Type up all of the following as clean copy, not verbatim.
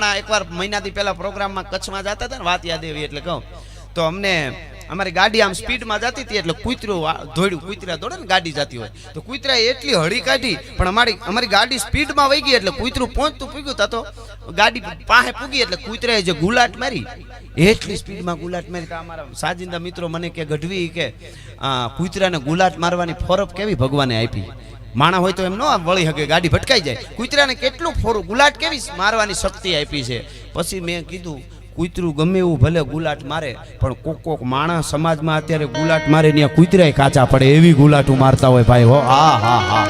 હમણાં એકવાર મહિનાથી પહેલા પ્રોગ્રામમાં કચ્છમાં જતા હતા ને, વાત યાદ એવી એટલે કહું તો અમને અમારી ગાડી આમ સ્પીડમાં જતી હતી એટલે કૂતરું દોડ્યું, કૂતરા દોડે ને ગાડી જતી હોય તો કૂતરાએ એટલી હળી કાઢી, પણ અમારી ગાડી સ્પીડમાં વહી ગઈ એટલે કૂતરું પહોંચતું પૂગ્યું તો ગાડી પાસે પૂગી એટલે કૂતરાએ જે ગુલાટ મારી, એટલી સ્પીડમાં ગુલાટ મારી તો અમારા સાજિંદા મિત્રો મને કે ગઢવી કે કૂતરાને ગુલાટ મારવાની ફરક કેવી ભગવાને આપી. માણા હોય તો એમ ન વળી શકે, ગાડી ભટકાઈ જાય. કૂતરાને કેટલું ફોરું ગુલાટ કેવી મારવાની શક્તિ આપી છે. પછી મેં કીધું કૂતરું ગમે એવું ભલે ગુલાટ મારે, પણ કોક માણસ સમાજમાં અત્યારે ગુલાટ મારે ને કૂતરાય કાચા પડે એવી ગુલાટું મારતા હોય ભાઈ. હો હા હા હા,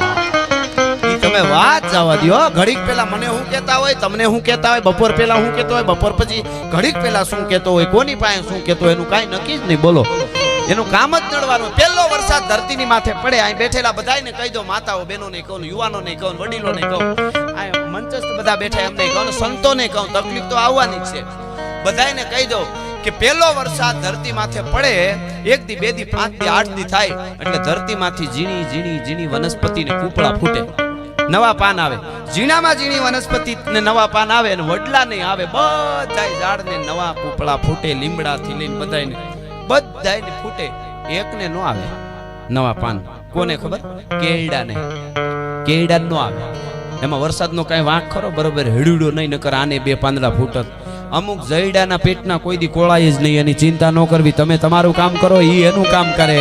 તમે વાત જવા દો. ઘડીક પેલા મને શું કહેતા હોય, તમને શું કહેતા હોય, બપોર પેલા શું કહેતો હોય, બપોર પછી ઘડીક પેલા શું કહેતો હોય, કોની પાસે શું કહેતો હોય, એનું કાંઈ નક્કી જ નહીં. બોલો, એનું કામ જ નડવાનું. પહેલો વરસાદ ધરતીની માથે પડે, અહીં બેઠેલા બધાને કહી દો, માતાઓ બહેનોને કહું, યુવાનોને કહું, વડીલોને કહું, આ મંચસ્થ બધા બેઠા એમને કહું, સંતોને કહું, તકલીફ તો આવવાની જ છે. બધાને કહી દો કે પહેલો વરસાદ ધરતી માથે પડે, 1 દી 2 દી 5 દી 8 દી થાય એટલે ધરતીમાંથી ઝીણી ઝીણી ઝીણી વનસ્પતિને કૂપળા ફૂટે, નવા પાન આવે. ઝીણામાં ઝીણી વનસ્પતિને નવા પાન આવે અને વડલા નહીં આવે, બધાય ઝાડને નવા કૂપળા ફૂટે, લીમડાથી લઈને બધાયને ફૂટે. એકને નો આવે નવા પાન. કોને ખબર? કેળડાને નો આવે. એમાં વરસાદનો કાંઈ વાંક ખરો? બરોબર હેડુડો નહીં, નકર આને 2 પાંદડા ફૂટત. અમુક જયડાના પેટના કોઈ દી કોળાય જ નહીં, એની ચિંતા ન કરવી. તમે તમારું કામ કરો, ઈ એનું કામ કરે.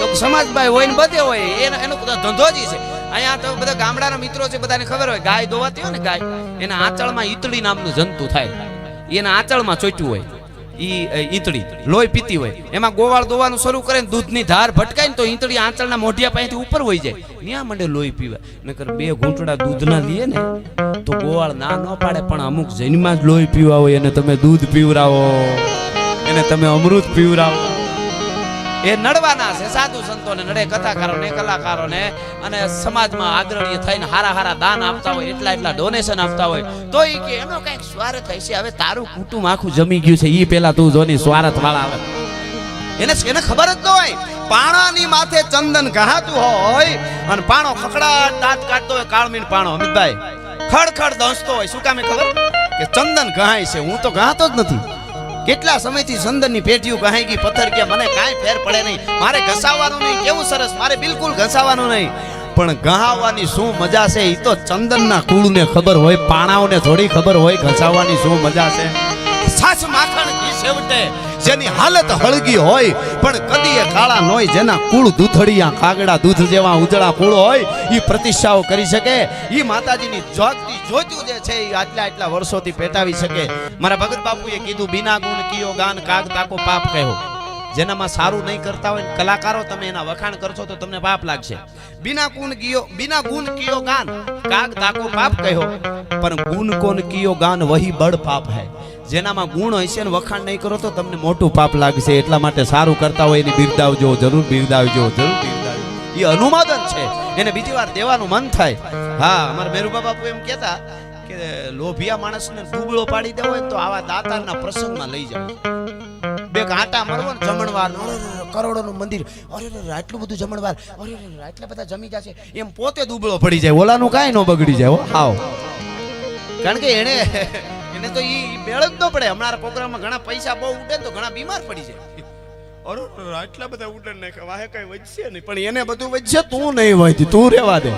તો સમાજભાઈ હોય ને બધે હોય, એનો ધંધો જ છે. અહીંયા તો બધા ગામડાના મિત્રો છે, બધાને ખબર હોય ગાય દોવાતી હોય ને, ગાય એના આંચળમાં ઈતળી નામનું જંતુ થાય, એના આંચળમાં ચોટ્યું હોય. ઈ ઈતળી લોહી પીતી હોય, એમાં ગોવાળ દોવાનું શરૂ કરે ને દૂધની ધાર ભટકાય ને તો ઈતળી આંચળના મોઢિયા પાસેથી ઉપર વહી જાય, ન્યા મંડે લોહી પીવા. નકર 2 ઘૂંટડા દૂધના લીએ ને તો ગોવાળ ના ન પાડે, પણ અમુક જન્મમાં જ લોહી પીવા હોય એને તમે દૂધ પીવરાવો, એને તમે અમૃત પીવરાવો. એ નડવાના છે. સાધુ સંતોને નડે, કથાકારોને, કલાકારોને, અને સમાજમાં અગ્રણી થઈને હારા દાન આપતા હોય, એટલા ડોનેશન આપતા હોય, તો એ કે એનો કઈક સ્વાર્થ હોય છે. હવે તારું કુટુંબ આખું જમી ગયું છે, ઈ પેલા તું જોની સ્વાર્થ વાળા આવે, એને ખબર જ ન હોય. પાણાની માથે ચંદન ઘહાતું હોય અને પાણો ખકડાટ દાંત કાઢતો હોય, કાળમીન પાણો અમિતભાઈ ખડખડ દોંસતો હોય. શું કામે ખબર? કે ચંદન ઘહાય છે. હું તો ઘહાતો જ નથી. કેટલા સમયથી ચંદનની પેટીઓ ગહાઈ ગઈ, પથ્થર કે મને કાંઈ ફેર પડે નહીં, મારે ઘસાવાનું નહીં. કેવું સરસ, મારે બિલકુલ ઘસાવાનું નહીં. પણ ઘહાવાની શું મજા છે એ તો ચંદનના કુળને ખબર હોય, પાણાઓને થોડી ખબર હોય ઘસાવાની શું મજા છે. સાસ માખણ ઘી છેવટે જેની હાલત હળગી હોય, પણ કદીએ કાળા નોય જેના કુળ દૂધડિયા કાગડા દૂધ જેવા ઉજળા કુળ હોય, ઈ પ્રતિષ્ઠાઓ કરી શકે. ઈ માતાજીની જોતું જે છે એ આટલા વર્ષોથી પેટાવી શકે. મારા ભગત બાપુએ કીધું, બિના ગુણ કિયો ગાન કાગ તાકો પાપ કહો. જેનામાં સારું નહીં કરતા હોય કલાકારો, તમે એના વખાણ કરશો તો તમને પાપ લાગશે. બિના ગુણ કિયો ગાન કાગ તાકો પાપ કહો, પણ ગુણ કોન કિયો ગાન વહી બડ પાપ હૈ. જેનામાં ગુણ હશે ને વખાણ નહીં કરો તો તમને મોટું પાપ લાગશે. એટલા માટે સારું કરતા હોય એની બિરદાવજો, જરૂર બિરદાવજો, જરૂર બિરદાવજો. એ અનુમોદન છે, એને બીજી વાર દેવાનું મન થાય. હા, અમારા મેરુબા બાપુ એમ કહેતા કે લોભિયા માણસને ડૂબળો પાડી દેવો હોય તો આવા દાતારના પ્રસંગમાં લઈ જાવ. 2 ઘાટા મળવો ને જમણવાર, કરોડોનું મંદિર, અરે આટલું બધું જમણવાર, અરે આટલા બધા જમી જશે, એમ પોતે દૂબળો પડી જાય, ઓલાનું કાંઈ ન બગડી જાય. હાવ, કારણ કે એને તો ઈ બેળ જ ન પડે. હમણાં પ્રોગ્રામમાં ઘણા પૈસા બહુ ઉડે તો ઘણા બીમાર પડી જાય. અરે આટલા બધા ઉડે ને વાહે કઈ વધશે નહીં, પણ એને બધું વધશે, તું નહીં વધતી, તું રહેવા દે.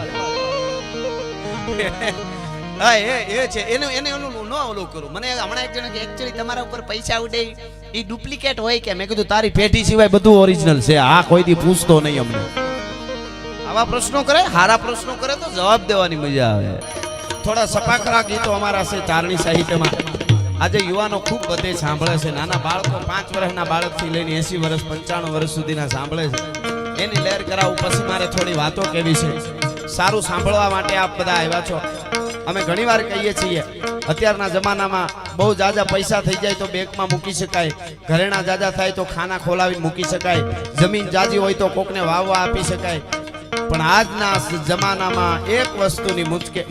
હા, એ છે. એને ઓલું ન ઓલું કરું. મને હમણાં એક જણ કે એકચ્યુઅલી તમારા ઉપર પૈસા ઉડે એ ડુપ્લિકેટ હોય કે? મેં કીધું તારી પેઢી સિવાય બધું ઓરિજિનલ છે. આ કોઈ દી પૂછતો નહીં અમને. આવા પ્રશ્નો કરે, હારા પ્રશ્નો કરે તો જવાબ દેવાની મજા આવે. થોડા સપાખરા ગીતો અમારા છે ચારણી સાહિત્યમાં. આજે યુવાનો ખૂબ બધે સાંભળે છે. નાના બાળકો 5 વર્ષના બાળકથી લઈને 80 વર્ષ 95 વર્ષ સુધીના સાંભળે છે. એની લહેર કરાવું પછી મારે થોડી વાતો કેવી છે. સારું સાંભળવા માટે આપ બધા આવ્યા છો. અમે ઘણીવાર કહીએ છીએ, અત્યારના જમાનામાં બહુ જાજા પૈસા થઈ જાય તો બેંકમાં મૂકી શકાય, ઘરેણા જાજા થાય તો ખાના ખોલાવી મૂકી શકાય, જમીન જાજી હોય તો કોકને વાવવા આપી શકાય. પણ આજના જમાનામાં એક વસ્તુની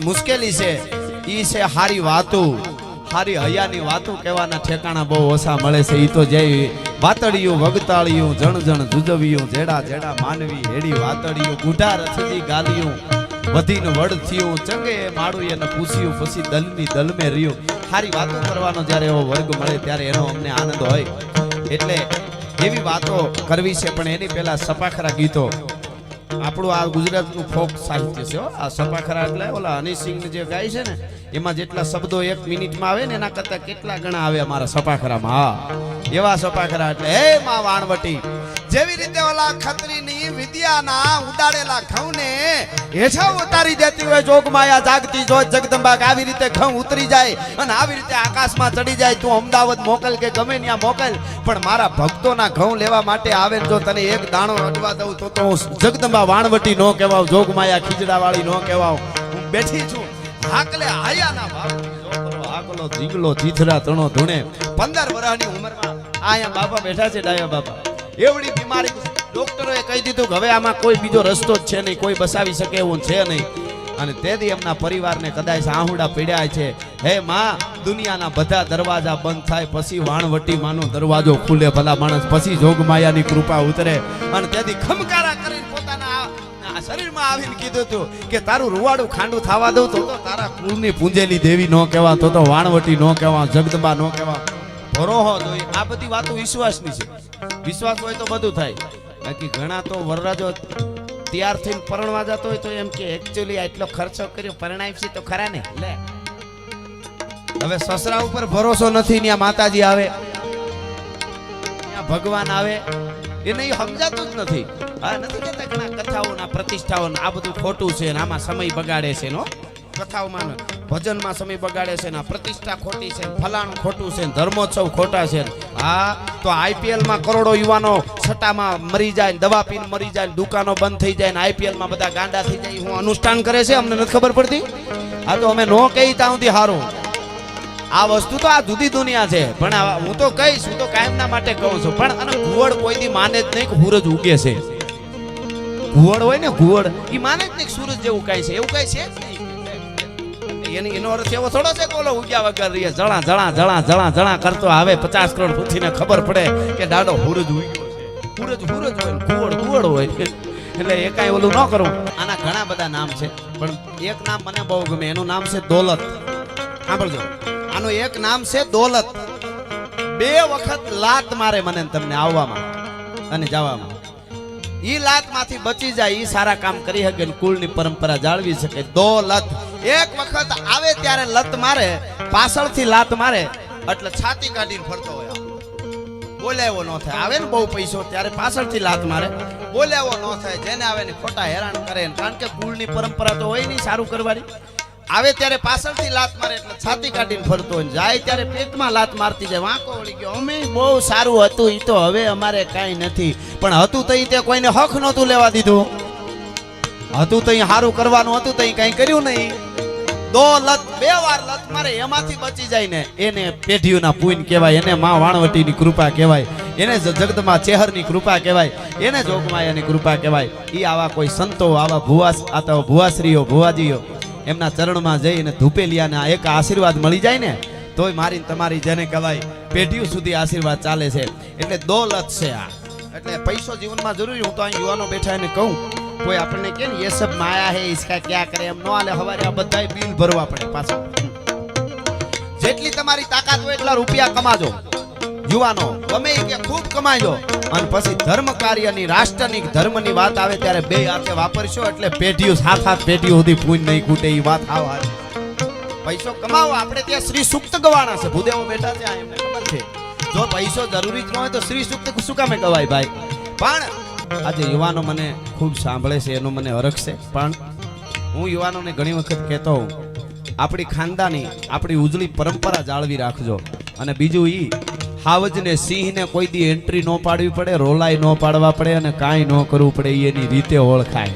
મુશ્કેલી છે, ઈ છે હારી વાતો. હારી હૈયાની વાતો કહેવાના ઠેકાણા બહુ ઓછા મળે છે. ઈ તો જય વાતડિયું વગતાળિયું જણ જણ જુજવ્યું, જેડા જેડા માનવી હેડી વાતડિયું, ગુઢા રથજી ગાલિયું, વધીને વડ થયું ચંગે માળું એને પૂછ્યું પછી દલની દલમે રહ્યું. સારી વાતો કરવાનો જ્યારે એવો વર્ગ મળે ત્યારે એનો અમને આનંદ હોય. એટલે એવી વાતો કરવી છે, પણ એની પહેલા સપાખરા ગીતો. આપણું આ ગુજરાતનું ફોક સાહિત્ય છે. આ સપાખરા એટલે ઓલા હનીસિંહ જે ગાય છે ને, એમાં જેટલા શબ્દો 1 મિનિટમાં આવે ને એના કરતા કેટલા ગણા આવે અમારા સપાખરામાં. હા, એવા સપાખરા. એટલે હે માં વાણવટી, જેવી રીતે ઓલા ખત્રીની વિદ્યાના ઉડાડેલા ઘઉંને હેઠા ઉતારી દેતી હોય જોગમાયા જાગતી જોત જગદંબા, આવી રીતે ઘઉં ઉતરી જાય અને આવી રીતે આકાશમાં ચડી જાય. તું અમદાવાદ મોકલ કે ગમે ત્યાં મોકલ, પણ મારા ભક્તોના ઘઉં લેવા માટે આવે જો તને એક દાણો અડવા દઉં તો હું જગદંબા વાણવટી નો કહેવાવ, જોગમાયા ખીજડા વાળી નો કહેવાવ. હું બેઠી છું હાકલે આયાના ભાવ, હાકલો જીગલો જીથરા તણો ધૂણે. 15 વર્ષની ઉંમરમાં આયા બાપા બેઠા છે, ડાયા બાપા. એવડી બીમારી ડોક્ટરોએ કહી દીધું કે હવે આમાં કોઈ બીજો રસ્તો જ છે નહીં, કોઈ બસાવી શકે એવું છે નહીં. અને તેથી એમના પરિવારને કદાચ આહુડા પીડ્યા છે. હે માં, દુનિયાના બધા દરવાજા બંધ થાય પછી વાણવટી માનો દરવાજો ખુલે ભલા માણસ, પછી જોગમાયાની કૃપા ઉતરે. અને તેથી ખમકારા કરીને પોતાના શરીરમાં આવીને કીધું હતું કે તારું રૂવાડું ખાંડું થવા દઉં તો તારા કુળની પૂંજેલી દેવી નો કહેવા, તો વાણવટી નો કહેવા, જગદંબા નો કહેવા. ભરોહો જોઈએ. આ બધી વાતો વિશ્વાસની છે. વિશ્વાસ હોય તો બધું થાય. બાકી ઘણા તો વરરાજો તૈયાર થઈને પરણવા જતો હોય તો એમ કે એકચ્યુઅલી આટલો ખર્ચો કર્યો પરણાય છે તો ખરા ને. લે હવે સસરા ઉપર ભરોસો નથી, ત્યાં માતાજી આવે, ત્યાં ભગવાન આવે, એને સમજાતું જ નથી. હા, નથી કહેતા ઘણા કથાઓના પ્રતિષ્ઠાઓ આ બધું ખોટું છે, આમાં સમય બગાડે છે. નો કથાઓમાં ભજનમાં સમય બગાડે છે, પ્રતિષ્ઠા ખોટી છે, ફલાણું ખોટું છે, ધર્મોત્સવ ખોટા છે. હા, તો IPL માં કરોડો યુવાનો સટ્ટામાં મરી જાય, દવા પીને મરી જાય, દુકાનો બંધ થઈ જાય, IPL માં બધા ગાંડા થઈ જાય. હું અનુષ્ઠાન કરે છે, અમને નથી ખબર પડતી. આ તો અમે નો કહી ત્યાં સુધી હારું. આ વસ્તુ તો આ જુદી દુનિયા છે, પણ હું તો કહીશ, હું તો કાયમના માટે કહું છું. પણ અને ઘુવડ કોઈ દી માને જ નહીં કે સૂરજ ઉગે છે. ઘુવડ હોય ને ઘુવડ, એ માને જ નહીં સૂરજ જેવું કઈ છે, એવું કઈ છે જ નહીં. એનો અર્થ એવો થોડો છે કે ઓલો ઉગ્યા વગર રહીએ જણા જણા જણા જણા જણા કરતો આવે 50 કરોડ પૃથ્વીને ખબર પડે કે દાડો સૂરજ ઉગ્યો છે. સૂરજ હોય, ઘુવડ ઘુવડ હોય. એટલે એ કાંઈ ઓલું ન કરવું. આના ઘણા બધા નામ છે, પણ એક નામ મને બહુ ગમે, એનું નામ છે દોલત. સાંભળજો, આનું એક નામ છે દોલત. 2 વખત લાત મારે મને તમને આવવામાં અને જવામાં. ઈ લાત માંથી બચી જાય, ઈ સારા કામ કરી શકે, કુળની પરંપરા જાળવી શકે. દોલત. એક વખત આવે ત્યારે લત મારે, પાછળથી લાત મારે એટલે છાતી કાઢીને ફરતો હોય. બોલાવો ન થાય. આવે ને બહુ પૈસો ત્યારે પાછળથી લાત મારે, બોલાવો ન થાય. જેને આવે ને ખોટા હેરાન કરે, કારણ કે કુળની પરંપરા તો હોય નહીં સારું કરવાની. આવે ત્યારે પાછળથી લાત મારે એટલે છાતી કાઢીને ફરતો હોય, જાય ત્યારે પેટમાં લાત મારતી જાય. વાંકો વળી ગયો, અમે બહુ સારું હતું, ઈ તો હવે અમારે કાંઈ નથી. પણ હતું તો તે કોઈને હક નહોતું લેવા દીધું. હતું તો સારું કરવાનું હતું તો કઈ કર્યું નહીં. દોલત 2 વાર લત મારે, એમાંથી બચી જાય ને એને પેઢીઓના પુણ્ય કહેવાય, એને માં વાણવટીની કૃપા કહેવાય, એને જગદંબા ચેહરની કૃપા કહેવાય, એને જોગમાયાની કૃપા કહેવાય. ઈ આવા કોઈ સંતો, આવા ભુવાશ્રીઓ ભુવાજીઓ એમના ચરણમાં જઈને ધૂપેલિયાના એક આશીર્વાદ મળી જાય ને તોય મારી તમારી જેને કહેવાય પેઢીઓ સુધી આશીર્વાદ ચાલે છે. એટલે દોલત છે આ. એટલે પૈસો જીવનમાં જરૂરી. હું તો અહીં યુવાનો બેઠા એને કહું, કોઈ આપણને કે ને એ સબ માયા હે, इसका क्या करे, એમ નો હાલે. હવારે આ બધાય બિલ ભરવા પડે પાછા. જેટલી તમારી તાકાત હોય એટલા રૂપિયા કમાજો યુવાનો, ગમે કે ખૂબ કમાજો. અને પછી ધર્મ કાર્યની, રાષ્ટ્રની, ધર્મની વાત આવે ત્યારે 2 હાથે વાપરશો એટલે પેઢીઓ 7 પેઢીઓ સુધી પૂન નહીં ખૂટે. એ વાત આવા પૈસો કમાવો. આપણે ત્યાં શ્રી સુક્ત ગવાના છે, ભૂદેવો બેઠા છે, એમને ખબર છે. જો પૈસો જરૂરી જ ન હોય તો શ્રી સુક્ત શું કામે ગવાય ભાઈ. પણ આજે યુવાનો મને ખૂબ સાંભળે છે, એનો મને હરખ છે. પણ હું યુવાનોને ઘણી વખત કહેતો હોઉં, આપણી ખાનદાની, આપણી ઉજળી પરંપરા જાળવી રાખજો. અને બીજું ઈ, હાવજને સિંહને કોઈ દી એન્ટ્રી ન પાડવી પડે, રોલાઈ ન પાડવા પડે અને કાંઈ ન કરવું પડે. એની રીતે ઓળખાય,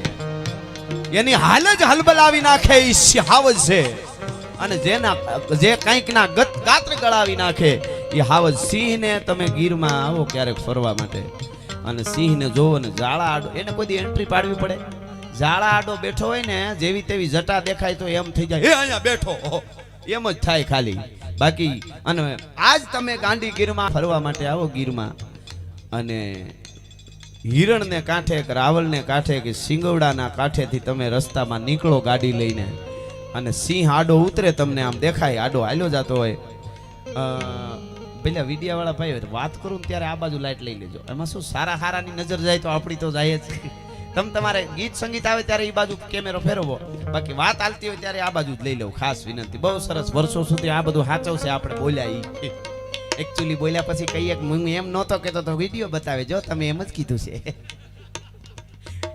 એની હાલ જ હલબલાવી નાખે એ હાવજ છે. અને જે કંઈક ના ગાત્ર ગળાવી નાખે એ હાવજ. સિંહને તમે ગીરમાં આવો ક્યારેક ફરવા માટે અને સિંહને જોવો ને જાળા આડો, એને કોઈ દી એન્ટ્રી પાડવી પડે? જાળા આડો બેઠો હોય ને, જેવી તેવી જટા દેખાય તો એમ થઈ જાય, અહીંયા બેઠો, એમ જ થાય ખાલી. બાકી અને આજ તમે ગાંડી ગીરમાં ફરવા માટે આવો ગીરમાં, અને હિરણને કાંઠે કે રાવલને કાંઠે કે સિંગવડાના કાંઠેથી તમે રસ્તામાં નીકળો ગાડી લઈને અને સિંહ આડો ઉતરે તમને આમ દેખાય આડો હાલ્યો જતો હોય પેલા વિડિયા વાળા ભાઈ વાત કરું ને ત્યારે આ બાજુ લાઈટ લઈ લેજો એમાં શું સારા હારાની નજર જાય તો આપણી તો જાય જ તમે તમારે ગીત સંગીત આવે ત્યારે એ બાજુ કેમેરો ફેરવો બાકી વાત હાલતી હોય ત્યારે આ બાજુ જ લઈ લેવું ખાસ વિનંતી બહુ સરસ વર્ષો સુધી આ બધું સાચવશે આપણે બોલ્યા ઈ એકચ્યુઅલી બોલ્યા પછી કહીએ કે હું એમ નહોતો કહેતો તો વિડીયો બતાવે જો તમે એમ જ કીધું છે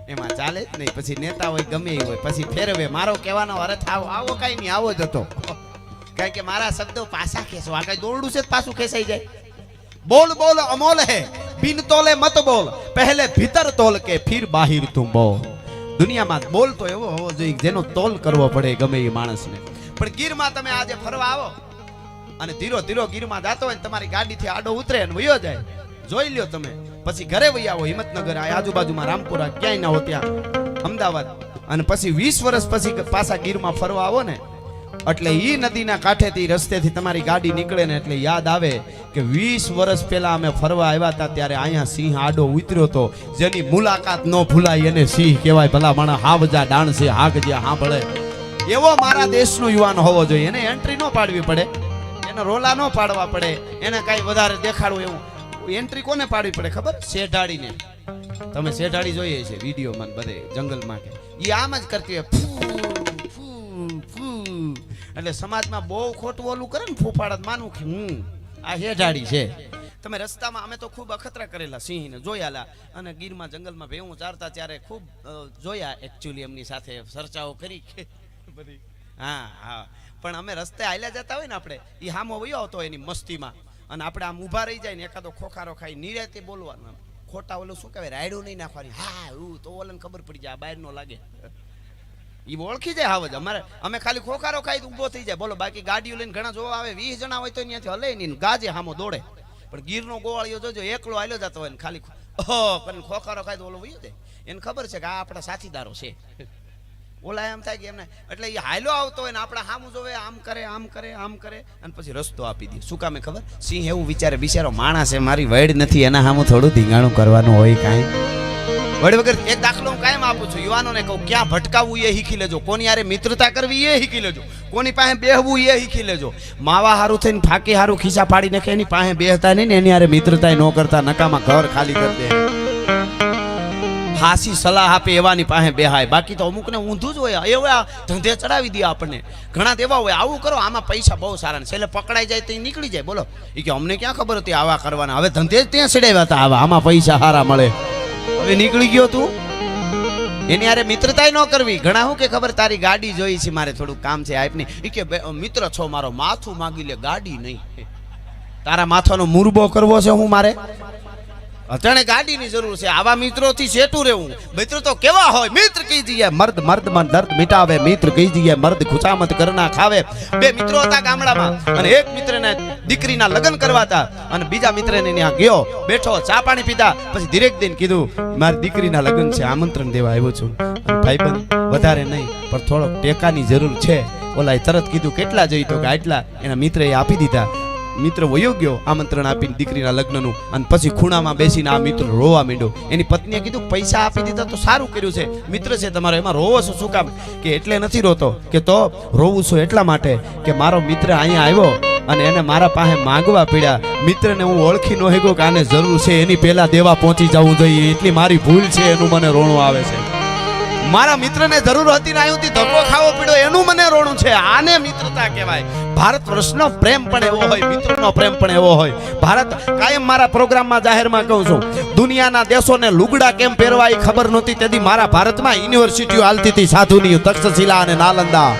એમાં ચાલે જ નહીં પછી નેતા હોય ગમે એ હોય પછી ફેરવે મારો કહેવાનો અર્થ આવો કાંઈ નહીં આવો જ હતો કારણ કે મારા શબ્દો પાછા ખેંચો આ કઈ દોરડું છે પાછું ખેંચાઈ જાય બોલ બોલ અમોલ હે બિન તોલે મત બોલ પહેલે ભીતર તોલ કે ફિર બાહિર તું બોલ દુનિયામાં બોલ તો એવો હોવો જોઈએ જેનો તોલ કરવો પડે ગમે એ માણસને પણ ગીરમાં તમે આજે ફરવા આવો અને ધીરો ધીરો ગીરમાં જાતો હોય ને તમારી ગાડીથી આડો ઉતરે ને વયો જાય જોઈ લ્યો તમે પછી ઘરે વહી આવો હિંમતનગર આ આજુબાજુમાં રામપુરા ક્યાંય ના હો ત્યાં અમદાવાદ અને પછી 20 વર્ષ પછી પાછા ગીરમાં ફરવા આવો ને એટલે ઈ નદીના કાંઠેથી રસ્તેથી તમારી ગાડી નીકળે ને એટલે યાદ આવે કે 20 વર્ષ પહેલા અમે ફરવા આવ્યા હતા ત્યારે અહીંયા સિંહ આડો ઉતર્યો હતો જેની મુલાકાત ન ભૂલાય એને સિંહ કહેવાય ભલા માણા હાવજા ડાણસે હાગજે હાંભળે એવો મારા દેશનો યુવાન હોવો જોઈએ એને એન્ટ્રી ન પાડવી પડે એને રોલા ન પાડવા પડે એને કાંઈ વધારે દેખાડવું એવું એન્ટ્રી કોને પાડવી પડે ખબર શેઢાડીને તમે શેઢાડી જોઈએ છે વિડીયોમાં બધે જંગલમાં કે ઈ આમ જ કરતી હોય એટલે સમાજમાં બહુ ખોટું ઓલું કરે ને ફૂફાડા માનું કે આ શેઢાડી છે તમે રસ્તામાં અમે તો ખૂબ અખતરા કરેલા સિંહને જોયાલા અને ગીરમાં જંગલમાં ભેવું ચારતા ત્યારે ખૂબ જોયા એકચ્યુઅલી એમની સાથે ચર્ચાઓ કરી બધી હા પણ અમે રસ્તે હાલ્યા જતા હોય ને આપણે એ હામો વયો આવતો હોય એની મસ્તીમાં અને આપણે આમ ઊભા રહી જાય ને એકાદો ખોખારો ખાઈ નિરાતે બોલવાનું ખોટા ઓલું શું કહેવાય રાયડું નહીં નાખવાની હા એવું તો ઓલાને ખબર પડી જાય બહાર નો લાગે ઈ ઓળખી જાય હાવજ અમે ખાલી ખોખારો ખાઈ ઊભો થઈ જાય બોલો બાકી ગાડીઓ લઈને ઘણા જોવા આવે 20 જણા હોય તો ત્યાંથી હલે નહીં ગાજે હામો દોડે પણ ગીરનો ગોવાળિયો જોજો એકલો હાલ્યો જતો હોય ને ખાલી કરીને ખોખારો ખાઈ તો ઓલો વયો જાય એને ખબર છે કે આ આપણા સાથીદારો છે ઓલા એમ થાય કે એમને એટલે એ હાયલો આવતો હોય ને આપણે સામું જોવે આમ કરે અને પછી રસ્તો આપી દે શું કામે ખબર સિંહ એવું વિચારે બિચારો માણસ છે મારી વડ નથી એના સામું થોડું ધીંગાણું કરવાનું હોય કાંઈ વડ વગર એક દાખલો હું કાયમ આપું છું યુવાનોને કહું ક્યાં ભટકાવવું એ શીખી લેજો કોની યારે મિત્રતા કરવી એ શીખી લેજો કોની પાસે બેહવું એ શીખી લેજો માવા હારું થઈને ફાંકી હારું ખીસા ફાડી નાખે એની પાસે બેહતા નહીં ને એની યારે મિત્રતા ન કરતા નકામાં ઘર ખાલી કરી દે હાસી સલાહ આપે એવાની પાસે બેહાય બાકી તો અમુકને ઊંધું જ હોય એવા ધંધે ચડાવી દે આપણને ઘણા એવા હોય આવું કરો આમાં પૈસા બહુ સારા ને છેલ્લે પકડાઈ જાય તો નીકળી જાય બોલો એ કે અમને ક્યાં ખબર હતી આવા કરવાના હવે ધંધે જ ત્યાં ચડાવ્યા હતા આમાં પૈસા સારા મળે હવે નીકળી ગયો તું એની યારે મિત્રતા ન કરવી ઘણા હું કે ખબર તારી ગાડી જોઈ છે મારે થોડું કામ છે આપની એ કે મિત્ર છો મારો માથું માગી લે ગાડી નહીં તારા માથાનો મુરબો કરવો છે હું મારે અચાણે ગાડીની જરૂર છે આવા મિત્રોથી સેટું રહેવું મિત્ર તો કેવા હોય મિત્ર કીજીએ મર્દ મર્દમાં દર્દ મિટાવે મિત્ર કીજીએ મર્દ ખુશામત કરના ખાવે બે મિત્રો હતા ગામડામાં અને એક મિત્રને દીકરીના લગ્ન કરવા હતા અને બીજા મિત્રને ત્યાં ગયો બેઠો ચા પાણી પીતા પછી ધીરેક દિન કીધું મારી દીકરીના લગ્ન છે આમંત્રણ દેવા આવ્યો છું ભાઈબંધ વધારે નહીં પણ થોડોક ટેકાની જરૂર છે ઓલાએ તરત કીધું કેટલા જોઈ તો કે આટલા એના મિત્રએ આપી દીધા મિત્ર વયો ગયો આમંત્રણ આપીને દીકરીના લગ્નનું અને પછી ખૂણામાં બેસીને આ મિત્ર રોવા માંડ્યો એની પત્નીએ કીધું પૈસા આપી દીધા તો સારું કર્યું છે મિત્ર છે તમારો એમાં રોવો છો શું કામ કે એટલે નથી રોતો કે તો રોવું છું એટલા માટે કે મારો મિત્ર અહીંયા આવ્યો અને એને મારા પાસે માંગવા પડ્યા મિત્રને હું ઓળખી ન શક્યો કે આને જરૂર છે એની પહેલા દેવા પહોંચી જવું જોઈએ એટલી મારી ભૂલ છે એનું મને રોણું આવે છે મારા મિત્રને જરૂર હતી ને અહીંથી ધક્કો ખાવો પડ્યો એનું મને રોણું છે આને મિત્રતા કહેવાય ભારત વર્ષનો પ્રેમ પણ એવો હોય મિત્રનો પ્રેમ પણ એવો હોય ભારત કાયમ મારા પ્રોગ્રામમાં જાહેરમાં કહું છું દુનિયાના દેશોને લુગડા કેમ પહેરવા એ ખબર નહોતી તેથી મારા ભારતમાં યુનિવર્સિટીઓ હાલતી હતી સાધુની તક્ષશિલા અને નાલંદા